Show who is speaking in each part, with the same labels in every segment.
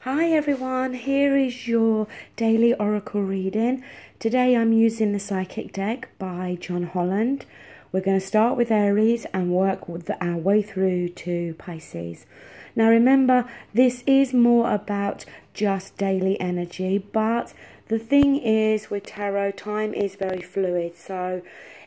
Speaker 1: Hi everyone, here is your daily oracle reading. Today I'm using the Psychic deck by John Holland. We're going to start with Aries and work our way through to Pisces. Now remember, this is more about just daily energy, but the thing is with tarot, time is very fluid. So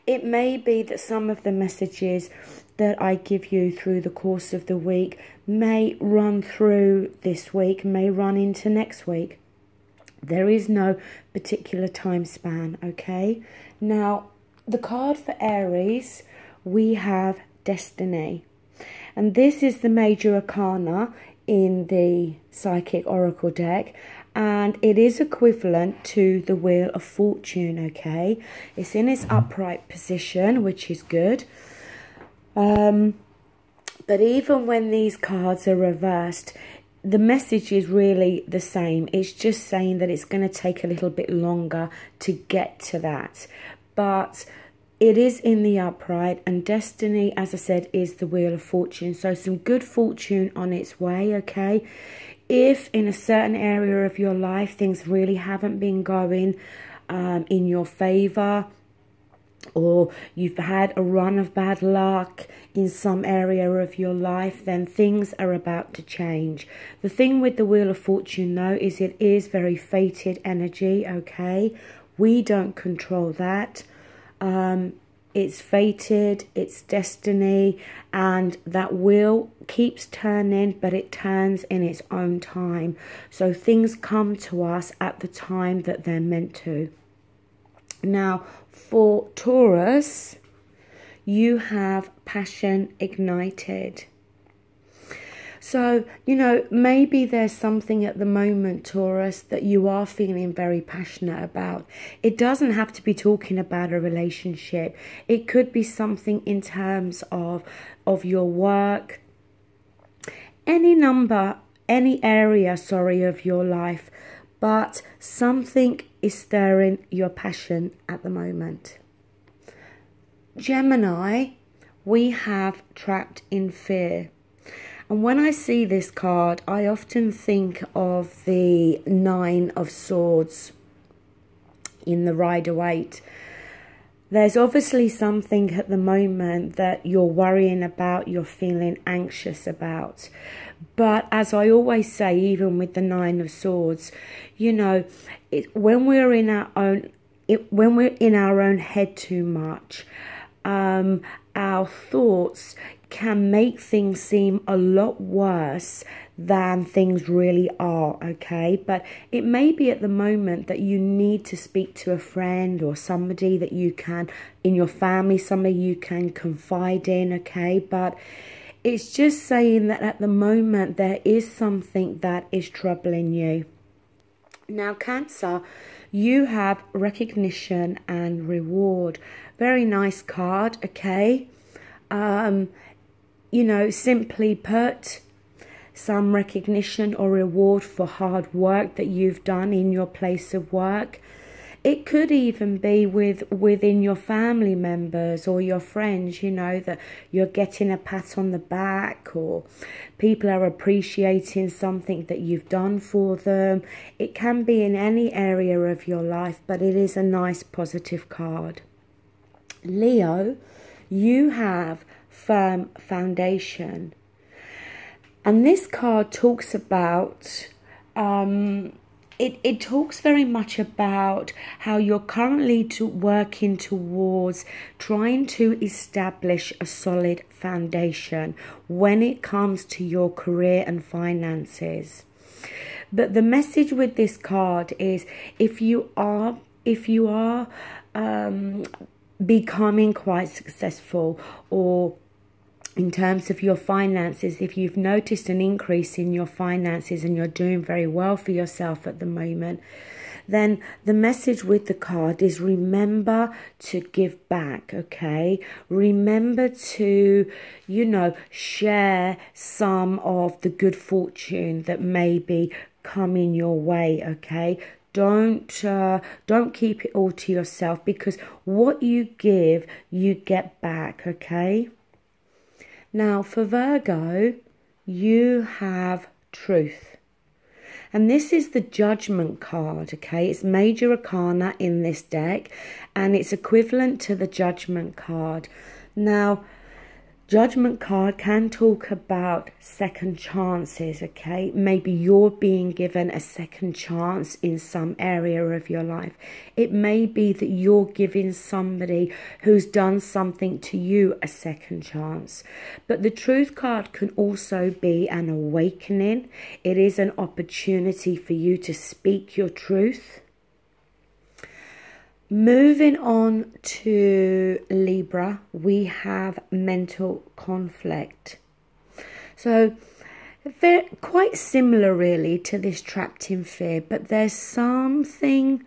Speaker 1: it may be that some of the messages that I give you through the course of the week may run through this week, may run into next week. There is no particular time span, okay? Now, the card for Aries, we have Destiny. And this is the major arcana in the Psychic Oracle deck. And it is equivalent to the Wheel of Fortune, okay? It's in its upright position, which is good. But even when these cards are reversed, the message is really the same. It's just saying that it's going to take a little bit longer to get to that. But it is in the upright, and Destiny, as I said, is the Wheel of Fortune. So some good fortune on its way, okay? If in a certain area of your life things really haven't been going in your favour, or you've had a run of bad luck in some area of your life, then things are about to change. The thing with the Wheel of Fortune, though, is it is very fated energy, okay? We don't control that. It's fated, it's destiny, and that wheel keeps turning, but it turns in its own time. So things come to us at the time that they're meant to. Now, for Taurus, you have passion ignited. So, you know, maybe there's something at the moment, Taurus, that you are feeling very passionate about. It doesn't have to be talking about a relationship. It could be something in terms of your work, any area, of your life. But something is stirring your passion at the moment. Gemini, we have Trapped in Fear. And when I see this card, I often think of the Nine of Swords in the Rider-Waite. There's obviously something at the moment that you're worrying about, you're feeling anxious about. But as I always say, even with the Nine of Swords, you know, when we're in our own head too much, our thoughts can make things seem a lot worse than things really are, okay? But it may be at the moment that you need to speak to a friend or somebody that you can, in your family, somebody you can confide in, okay? But it's just saying that at the moment there is something that is troubling you. Now, Cancer, you have Recognition and Reward. Very nice card, okay? You know, simply put, some recognition or reward for hard work that you've done in your place of work. It could even be within your family members or your friends, you know, that you're getting a pat on the back, or people are appreciating something that you've done for them. It can be in any area of your life, but it is a nice positive card. Leo, you have Firm Foundation. And this card talks about, it talks very much about how you're currently working towards trying to establish a solid foundation when it comes to your career and finances. But the message with this card is if you are becoming quite successful, or in terms of your finances, if you've noticed an increase in your finances and you're doing very well for yourself at the moment, then the message with the card is remember to give back, okay? Remember to, you know, share some of the good fortune that may be coming your way, okay? Don't keep it all to yourself, because what you give, you get back, okay? Now, for Virgo, you have Truth. And this is the Judgment card, okay? It's major arcana in this deck, and it's equivalent to the Judgment card. Now, Judgment card can talk about second chances, okay? Maybe you're being given a second chance in some area of your life. It may be that you're giving somebody who's done something to you a second chance. But the Truth card can also be an awakening. It is an opportunity for you to speak your truth. Moving on to Libra, we have mental conflict. So quite similar really to this trapped in fear, but there's something.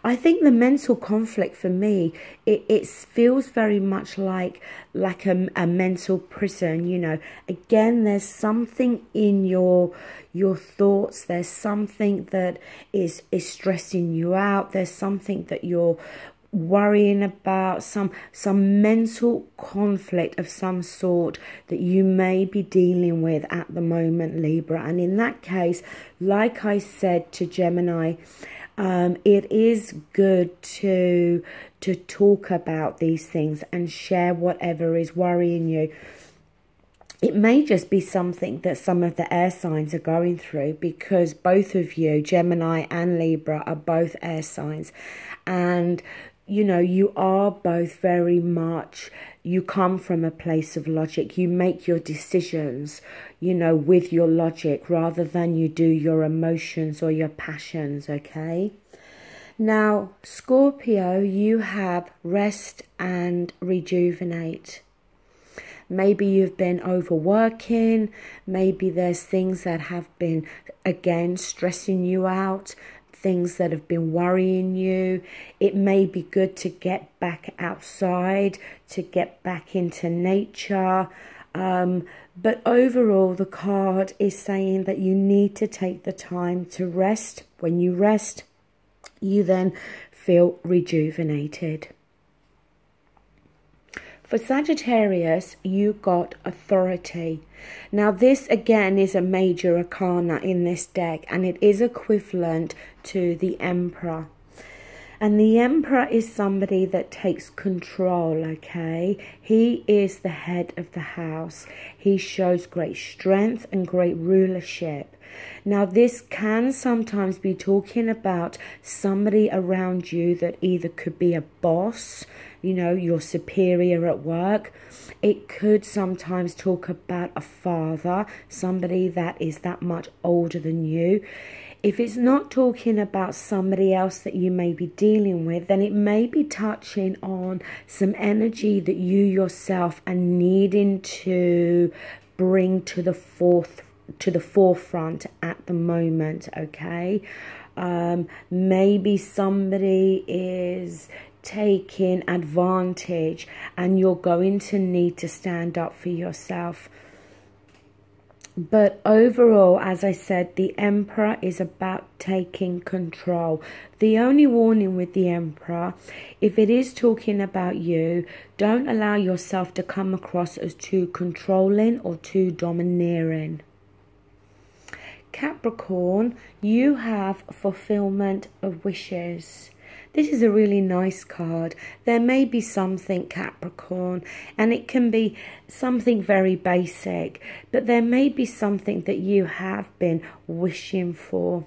Speaker 1: I think the mental conflict for me, it feels very much like a mental prison, you know. Again, there's something in your thoughts, there's something that is stressing you out, there's something that you're worrying about, some mental conflict of some sort that you may be dealing with at the moment, Libra. And in that case, like I said to Gemini, it is good to talk about these things and share whatever is worrying you. It may just be something that some of the air signs are going through, because both of you, Gemini and Libra, are both air signs. And you know, you are both very much, you come from a place of logic. You make your decisions, you know, with your logic rather than you do your emotions or your passions, okay? Now, Scorpio, you have rest and rejuvenate. Maybe you've been overworking. Maybe there's things that have been, again, stressing you out. Things that have been worrying you. It may be good to get back outside, to get back into nature. But overall, the card is saying that you need to take the time to rest. When you rest, you then feel rejuvenated. For Sagittarius, you got authority. Now this again is a major arcana in this deck, and it is equivalent to the Emperor. And the Emperor is somebody that takes control, okay? He is the head of the house. He shows great strength and great rulership. Now, this can sometimes be talking about somebody around you that either could be a boss, you know, your superior at work. It could sometimes talk about a father, somebody that is that much older than you. If it's not talking about somebody else that you may be dealing with, then it may be touching on some energy that you yourself are needing to bring to the forefront at the moment, okay? Maybe somebody is taking advantage and you're going to need to stand up for yourself. But overall, as I said, the Emperor is about taking control. The only warning with the Emperor, if it is talking about you, don't allow yourself to come across as too controlling or too domineering. Capricorn, you have fulfillment of wishes. This is a really nice card. There may be something, Capricorn, and it can be something very basic, but there may be something that you have been wishing for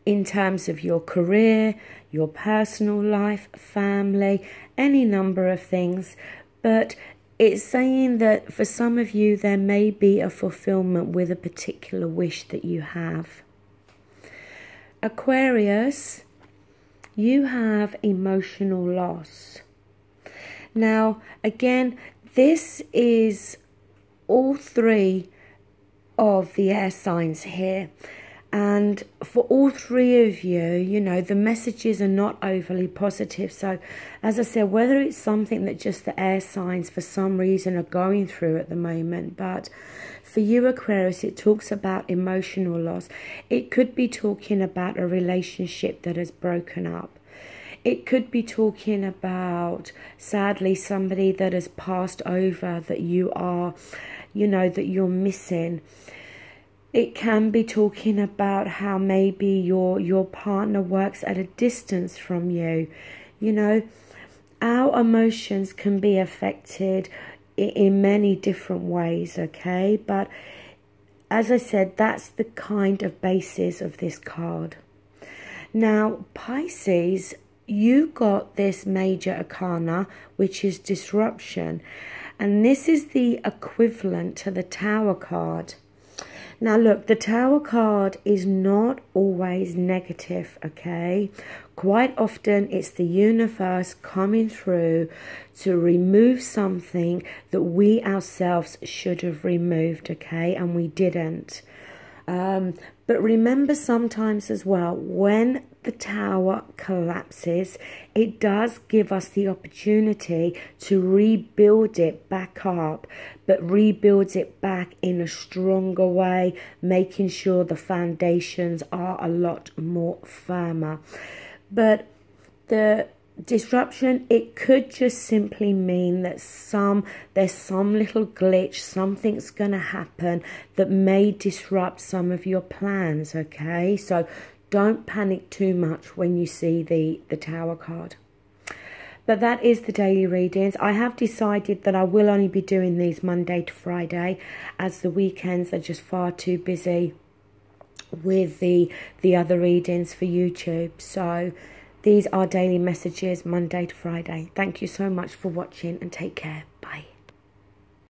Speaker 1: in terms of your career, your personal life, family, any number of things. But it's saying that for some of you, there may be a fulfillment with a particular wish that you have. Aquarius, you have emotional loss. Now, again, this is all three of the air signs here. And for all three of you, you know, the messages are not overly positive. So, as I said, whether it's something that just the air signs for some reason are going through at the moment, but for you, Aquarius, it talks about emotional loss. It could be talking about a relationship that has broken up. It could be talking about, sadly, somebody that has passed over that you are, you know, that you're missing. It can be talking about how maybe your partner works at a distance from you. You know, our emotions can be affected in many different ways, okay? But as I said, that's the kind of basis of this card. Now, Pisces, you got this major arcana, which is disruption. And this is the equivalent to the Tower card. Now look, the Tower card is not always negative, okay? Quite often it's the universe coming through to remove something that we ourselves should have removed, okay? And we didn't. But remember sometimes as well, when the Tower collapses, it does give us the opportunity to rebuild it back up, but rebuild it back in a stronger way, making sure the foundations are a lot more firmer. But the disruption, it could just simply mean that there's some little glitch, something's going to happen that may disrupt some of your plans, okay? So don't panic too much when you see the Tower card. But that is the daily readings. I have decided that I will only be doing these Monday to Friday, as the weekends are just far too busy with the other readings for YouTube. So these are daily messages Monday to Friday. Thank you so much for watching and take care.